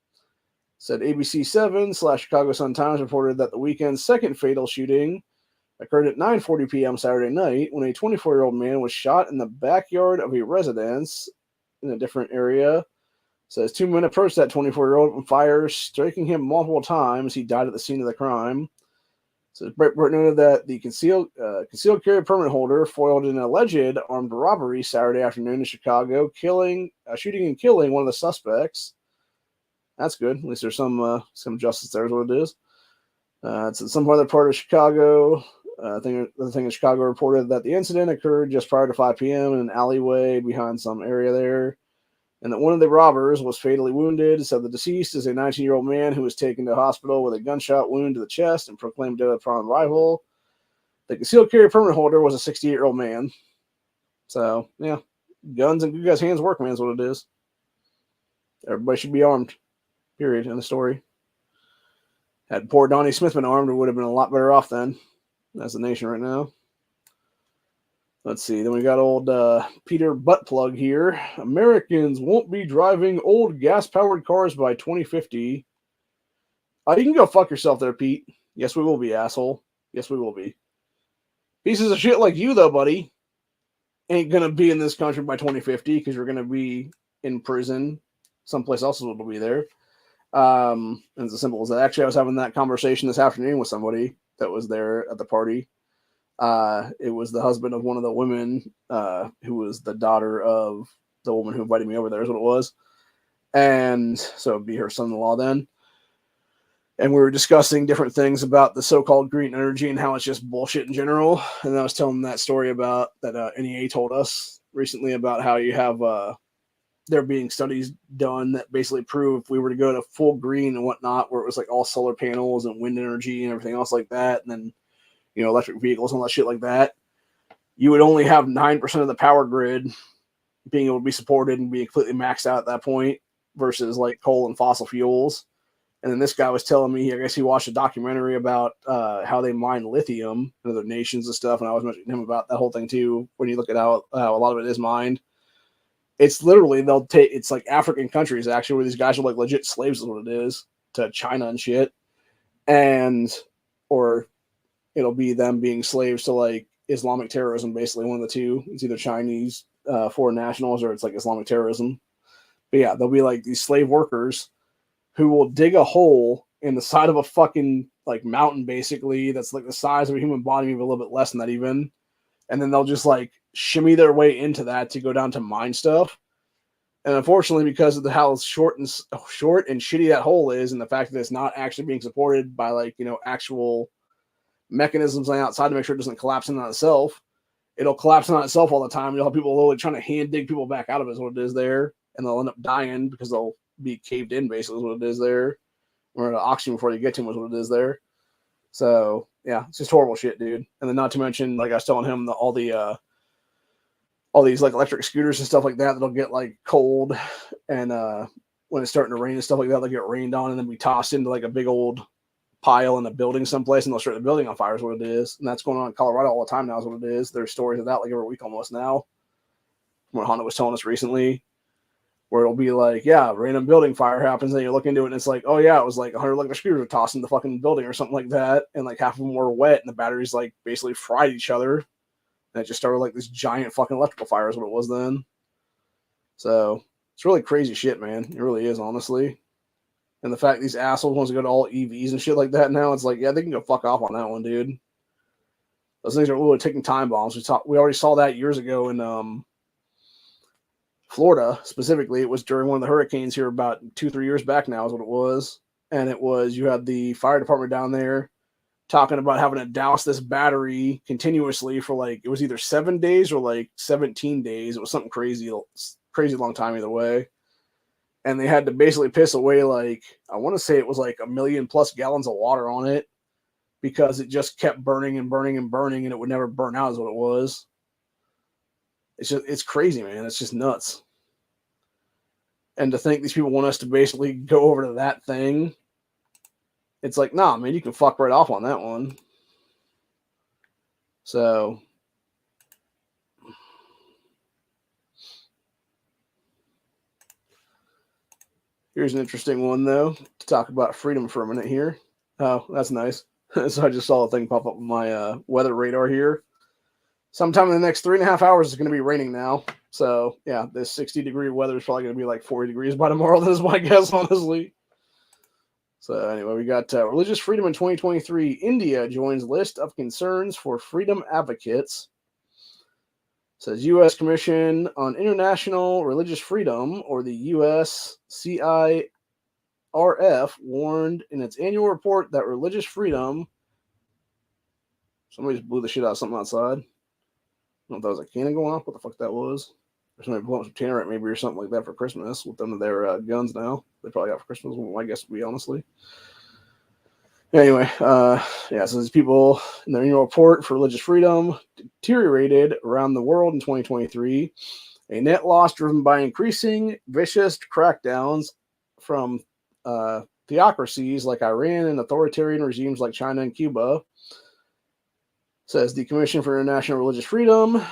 Said ABC7/Chicago Sun-Times reported that the weekend's second fatal shooting occurred at 9:40 p.m. Saturday night when a 24-year-old man was shot in the backyard of a residence in a different area. Says 2 men approached that 24-year-old from fire, striking him multiple times. He died at the scene of the crime. So Breitbart noted that the concealed carry permit holder foiled an alleged armed robbery Saturday afternoon in Chicago, shooting and killing one of the suspects. That's good. At least there's some justice there is what it is. It's in some other part of Chicago. The thing in Chicago reported that the incident occurred just prior to 5 p.m. in an alleyway behind some area there, and that one of the robbers was fatally wounded. So the deceased is a 19-year-old man who was taken to hospital with a gunshot wound to the chest and proclaimed dead upon arrival. The concealed carry permit holder was a 68-year-old man. So, yeah, guns in good guys' hands work, man, is what it is. Everybody should be armed, period, in the story. Had poor Donnie Smith been armed, we would have been a lot better off then as a nation right now. Let's see. Then we got old Peter Buttplug here. Americans won't be driving old gas-powered cars by 2050. You can go fuck yourself there, Pete. Yes, we will be, asshole. Yes, we will be. Pieces of shit like you, though, buddy, ain't going to be in this country by 2050 because you're going to be in prison. Someplace else will be there. And it's as simple as that. Actually, I was having that conversation this afternoon with somebody that was there at the party. It was the husband of one of the women who was the daughter of the woman who invited me over there is what it was. And so it'd be her son-in-law then. And we were discussing different things about the so-called green energy and how it's just bullshit in general. And I was telling them that story about that NEA told us recently about how you have there being studies done that basically prove if we were to go to full green and whatnot, where it was like all solar panels and wind energy and everything else like that, and then, you know, electric vehicles and all that shit like that, you would only have 9% of the power grid being able to be supported and be completely maxed out at that point versus like coal and fossil fuels. And then this guy was telling me, I guess he watched a documentary about how they mine lithium in other nations and stuff. And I was mentioning him about that whole thing too. When you look at how a lot of it is mined, it's literally, it's like African countries actually where these guys are like legit slaves is what it is to China and shit. And, or it'll be them being slaves to like Islamic terrorism, basically one of the two. It's either Chinese foreign nationals or it's like Islamic terrorism. But yeah, they'll be like these slave workers who will dig a hole in the side of a fucking like mountain, basically, that's like the size of a human body, maybe a little bit less than that even. And then they'll just like shimmy their way into that to go down to mine stuff. And unfortunately, because of how short and shitty that hole is, and the fact that it's not actually being supported by like, you know, actual mechanisms on the outside to make sure it doesn't collapse in on itself, it'll collapse on itself all the time. You'll have people literally trying to hand dig people back out of it is what it is there. And they'll end up dying because they'll be caved in, basically, is what it is there. Or the oxygen before you get to him is what it is there. So yeah, it's just horrible shit, dude. And then not to mention, like I was telling him, all these like electric scooters and stuff like that that'll get like cold, and when it's starting to rain and stuff like that, they'll get rained on and then be tossed into like a big old pile in a building someplace, and they'll start the building on fire is what it is. And that's going on in Colorado all the time now is what it is. There's stories of that like every week almost now. What Honda was telling us recently, where it'll be like, yeah, random building fire happens, and you look into it, and it's like, oh yeah, it was like 100 electric scooters were tossed in the fucking building or something like that, and like half of them were wet, and the batteries like basically fried each other, and it just started like this giant fucking electrical fire is what it was then. So it's really crazy shit, man. It really is, honestly. And the fact these assholes want to go to all EVs and shit like that now, it's like, yeah, they can go fuck off on that one, dude. Those things are literally ticking time bombs. We already saw that years ago in Florida, specifically. It was during one of the hurricanes here about 2-3 years back now is what it was. And it was, you had the fire department down there talking about having to douse this battery continuously for like, it was either 7 days or like 17 days. It was something crazy long time either way. And they had to basically piss away like, I want to say it was like 1 million plus gallons of water on it because it just kept burning and burning and burning, and it would never burn out is what it was. It's crazy, man. It's just nuts. And to think these people want us to basically go over to that thing, it's like, nah, man, you can fuck right off on that one. So here's an interesting one, though, to talk about freedom for a minute here. Oh, that's nice. So I just saw a thing pop up on my weather radar here. Sometime in the next 3.5 hours, it's going to be raining now. So, yeah, this 60-degree weather is probably going to be like 40 degrees by tomorrow. That is my guess, honestly. So, anyway, we got religious freedom in 2023. India joins list of concerns for freedom advocates. It says U.S. Commission on International Religious Freedom, or the USCIRF, warned in its annual report that religious freedom... Somebody just blew the shit out of something outside. I don't know if that was a cannon going off. What the fuck that was? Or somebody blowing some tannerite maybe or something like that for Christmas with them their guns now. They probably got for Christmas, my guess would be, honestly. Anyway, yeah, so these people in their annual report for religious freedom deteriorated around the world in 2023. A net loss driven by increasing vicious crackdowns from theocracies like Iran and authoritarian regimes like China and Cuba. Says the Commission for International Religious Freedom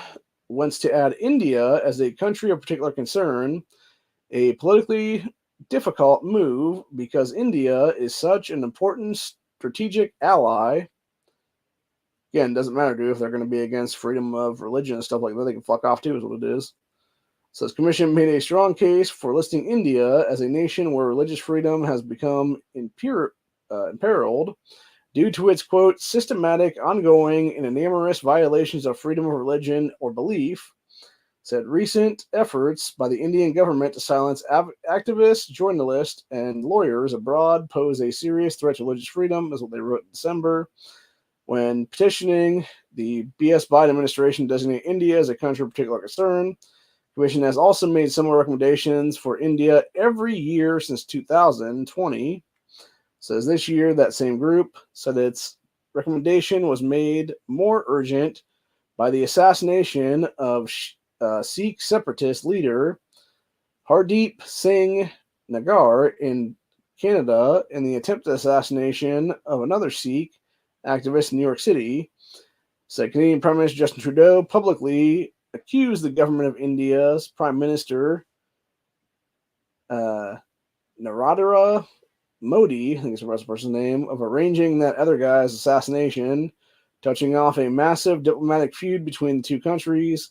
wants to add India as a country of particular concern, a politically difficult move because India is such an important strategic ally. Again, doesn't matter, dude, if they're going to be against freedom of religion and stuff like that. They can fuck off too, is what it is. Says Commission made a strong case for listing India as a nation where religious freedom has become imperiled due to its, quote, systematic, ongoing, and enormous violations of freedom of religion or belief. Said recent efforts by the Indian government to silence activists, journalists, and lawyers abroad pose a serious threat to religious freedom, is what they wrote in December, when petitioning the B.S. Biden administration to designate India as a country of particular concern. Commission has also made similar recommendations for India every year since 2020. Says this year that same group said its recommendation was made more urgent by the assassination of Sikh separatist leader Hardeep Singh Nagar in Canada and the attempted assassination of another Sikh activist in New York City. Said Canadian Prime Minister Justin Trudeau publicly accused the government of India's Prime Minister Narendra Modi, I think it's the rest person's name, of arranging that other guy's assassination, touching off a massive diplomatic feud between the two countries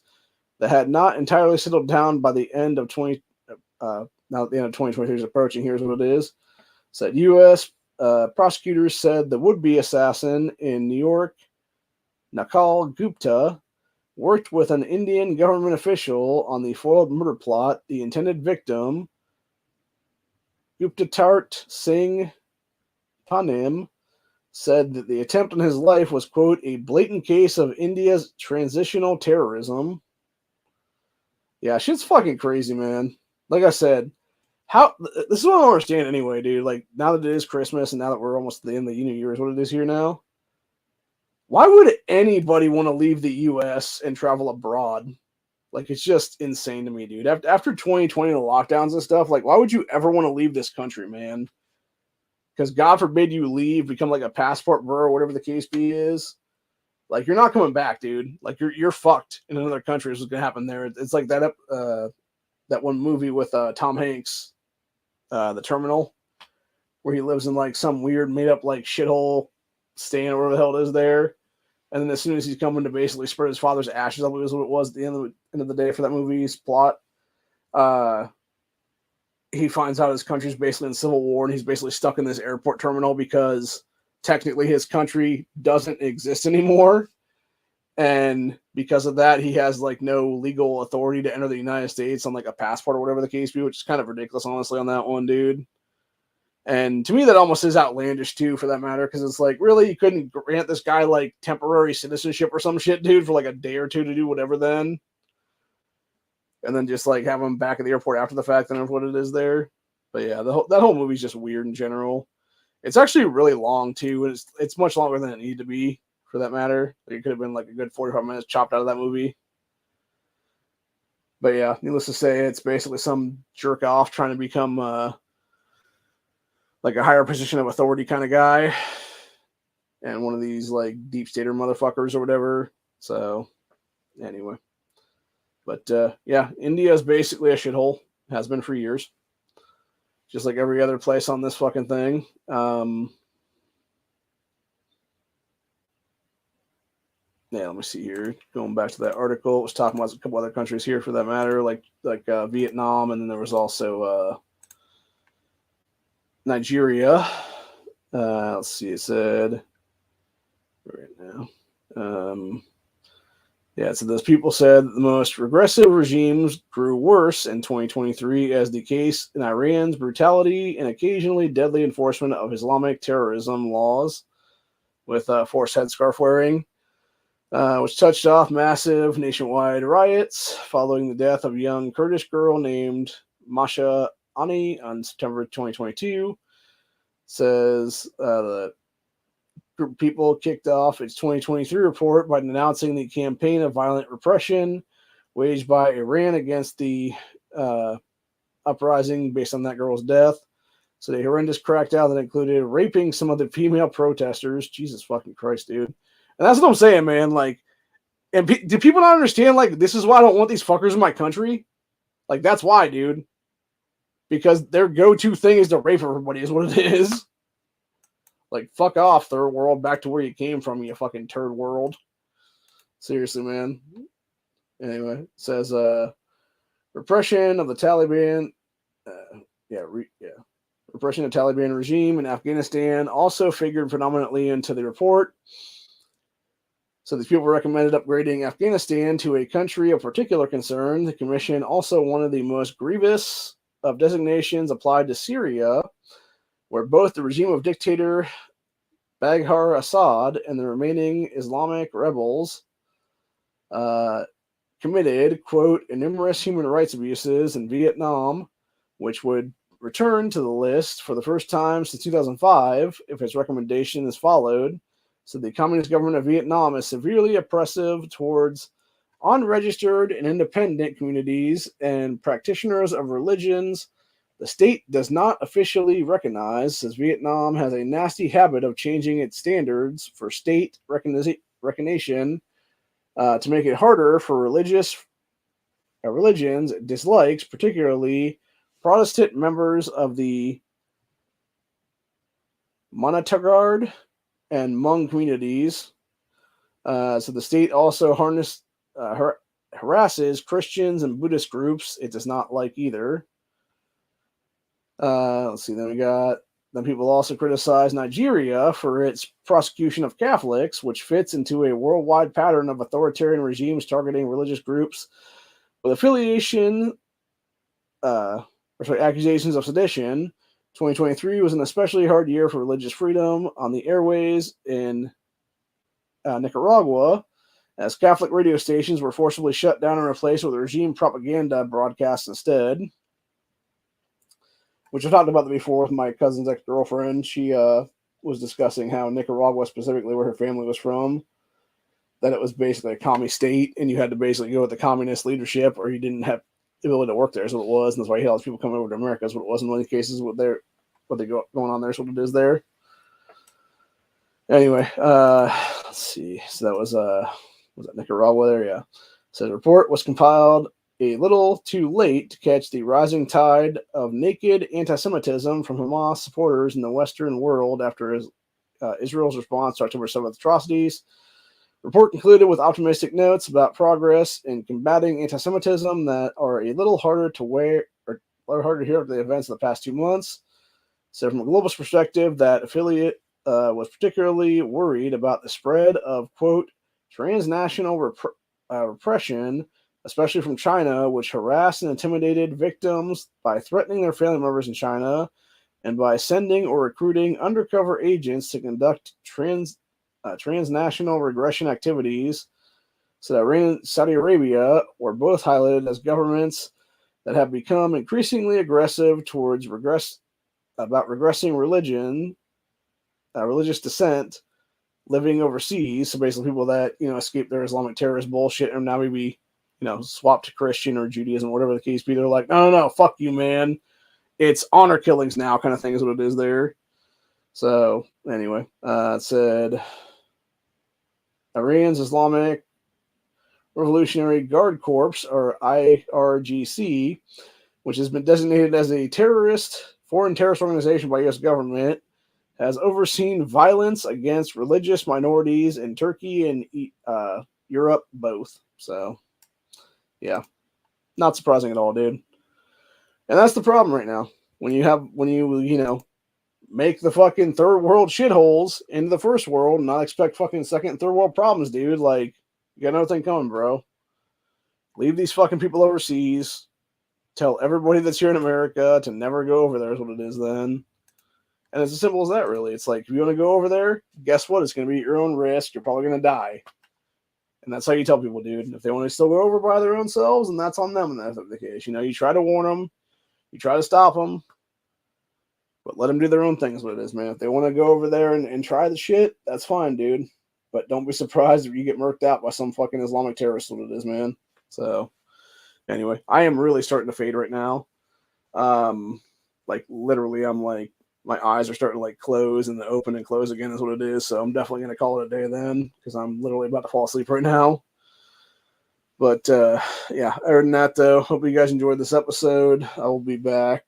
that had not entirely settled down by the end of now the end of 2023 is approaching. Here's what it is. Said U.S. Prosecutors said the would-be assassin in New York, Nakul Gupta, worked with an Indian government official on the foiled murder plot. The intended victim, Guptatart Singh Panim, said that the attempt on his life was, quote, a blatant case of India's transitional terrorism. Yeah, shit's fucking crazy, man. Like I said, this is what I don't understand anyway, dude. Like, now that it is Christmas and now that we're almost at the end of the New Year is what it is here now, why would anybody want to leave the U.S. and travel abroad? Like, it's just insane to me, dude. After 2020, the lockdowns and stuff, like, why would you ever want to leave this country, man? Because God forbid you leave, become like a passport bro, whatever the case is. Like, you're not coming back, dude. Like, you're fucked in another country. Is what's gonna happen there. It's like that one movie with Tom Hanks, The Terminal, where he lives in like some weird made up like shithole stand or whatever the hell it is there. And then as soon as he's coming to basically spread his father's ashes, that was what it was at the end of the day for that movie's plot. He finds out his country's basically in civil war, and he's basically stuck in this airport terminal because technically his country doesn't exist anymore. And because of that, he has like no legal authority to enter the United States on like a passport or whatever the case be, which is kind of ridiculous, honestly, on that one, dude. And to me, that almost is outlandish too, for that matter, because it's like, really, you couldn't grant this guy like temporary citizenship or some shit, dude, for like a day or two to do whatever then, and then just like have him back at the airport after the fact and what it is there. But yeah, that whole movie's just weird in general. It's actually really long too, and it's much longer than it needed to be, for that matter. Like, it could have been like a good 45 minutes chopped out of that movie. But yeah, needless to say, it's basically some jerk off trying to become like a higher position of authority kind of guy, and one of these like deep stater motherfuckers or whatever. So anyway, but yeah, India is basically a shithole. Has been for years, just like every other place on this fucking thing. Yeah, let me see here. Going back to that article, it was talking about a couple other countries here, for that matter, like Vietnam, and then there was also Nigeria. Let's see. It said right now. Yeah, so those people said the most regressive regimes grew worse in 2023, as the case in Iran's brutality and occasionally deadly enforcement of Islamic terrorism laws with forced headscarf wearing, which touched off massive nationwide riots following the death of a young Kurdish girl named Masha Ani on September 2022. Says the group of people kicked off its 2023 report by denouncing the campaign of violent repression waged by Iran against the uprising based on that girl's death. So the horrendous crackdown that included raping some of the female protesters. Jesus fucking Christ, dude. And that's what I'm saying, man. Like, and do people not understand, like, this is why I don't want these fuckers in my country? Like, that's why, dude. Because their go-to thing is to rape everybody, is what it is. Like, fuck off, third world, back to where you came from, you fucking turd world. Seriously, man. Anyway, it says, repression of the Taliban, repression of the Taliban regime in Afghanistan also figured predominantly into the report. So these people recommended upgrading Afghanistan to a country of particular concern. The commission also wanted the most grievous of designations applied to Syria, where both the regime of dictator Bashar Assad and the remaining Islamic rebels committed, quote, numerous human rights abuses in Vietnam, which would return to the list for the first time since 2005 if its recommendation is followed. So the communist government of Vietnam is severely oppressive towards unregistered and independent communities and practitioners of religions the state does not officially recognize, says Vietnam has a nasty habit of changing its standards for state recognition to make it harder for religions it dislikes, particularly Protestant members of the Montagnard and Hmong communities. So the state also harasses Christians and Buddhist groups it does not like either. Let's see, then people also criticize Nigeria for its prosecution of Catholics, which fits into a worldwide pattern of authoritarian regimes targeting religious groups with accusations of sedition. 2023 was an especially hard year for religious freedom on the airways in Nicaragua, as Catholic radio stations were forcibly shut down and replaced with regime propaganda broadcasts instead. Which I talked about before with my cousin's ex-girlfriend. She was discussing how Nicaragua, specifically where her family was from, that it was basically a commie state, and you had to basically go with the communist leadership, or you didn't have the ability to work there. Is what it was, and that's why he had all these people coming over to America. Is what it was in many cases. What they going on there is what it is there. Anyway, let's see. So that was that Nicaragua there? Yeah. So the report was compiled a little too late to catch the rising tide of naked anti-Semitism from Hamas supporters in the Western world after Israel's response to October 7th atrocities. The report concluded with optimistic notes about progress in combating anti-Semitism that are a little harder to hear after the events of the past 2 months. So from a globalist perspective, that affiliate was particularly worried about the spread of, quote, transnational repression, especially from China, which harassed and intimidated victims by threatening their family members in China and by sending or recruiting undercover agents to conduct transnational regression activities. So that Iran and Saudi Arabia were both highlighted as governments that have become increasingly aggressive towards regressing religious descent living overseas. So basically people that, escape their Islamic terrorist bullshit and now maybe swap to Christian or Judaism, whatever the case be. They're like, no, fuck you, man. It's honor killings now, kind of thing is what it is there. So anyway, it said Iran's Islamic Revolutionary Guard Corps, or IRGC, which has been designated as a foreign terrorist organization by U.S. government, has overseen violence against religious minorities in Turkey and Europe both. So yeah, not surprising at all, dude. And that's the problem right now. When you make the fucking third world shitholes into the first world and not expect fucking second and third world problems, dude. Like, you got nothing coming, bro. Leave these fucking people overseas. Tell everybody that's here in America to never go over there is what it is then. And it's as simple as that, really. It's like, if you want to go over there, guess what? It's going to be at your own risk. You're probably going to die. And that's how you tell people, dude. If they want to still go over by their own selves, and that's on them, and that's the case. You try to warn them. You try to stop them. But let them do their own thing is what it is, man. If they want to go over there and try the shit, that's fine, dude. But don't be surprised if you get murked out by some fucking Islamic terrorist, what it is, man. So, anyway, I am really starting to fade right now. Like, literally, I'm like, my eyes are starting to like close and then open and close again is what it is. So I'm definitely going to call it a day then because I'm literally about to fall asleep right now. But yeah, other than that though, hope you guys enjoyed this episode. I will be back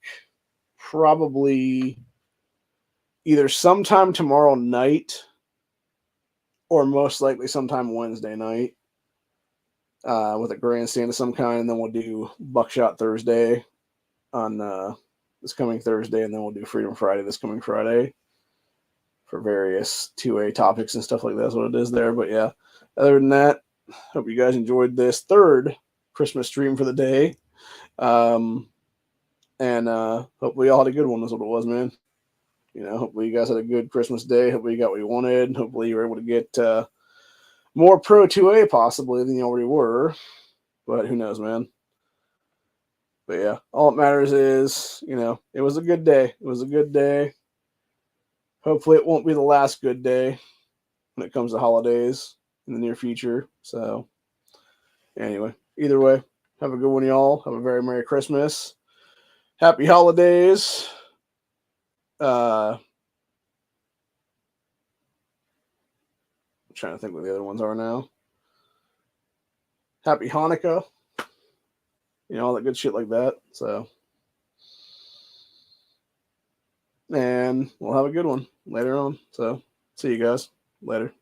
probably either sometime tomorrow night or most likely sometime Wednesday night with a grandstand of some kind. And then we'll do Buckshot Thursday on this coming Thursday, and then we'll do Freedom Friday this coming Friday for various 2A topics and stuff like that. That's what it is there. But yeah, other than that, hope you guys enjoyed this third Christmas stream for the day. And hopefully y'all had a good one. That's what it was, man. Hopefully you guys had a good Christmas day. Hopefully you got what you wanted. Hopefully you were able to get more Pro 2A possibly than you already were. But who knows, man? But yeah, all that matters is, it was a good day. It was a good day. Hopefully, it won't be the last good day when it comes to holidays in the near future. So, anyway, either way, have a good one, y'all. Have a very Merry Christmas. Happy holidays. I'm trying to think what the other ones are now. Happy Hanukkah. All that good shit like that. So, and we'll have a good one later on. So, see you guys later.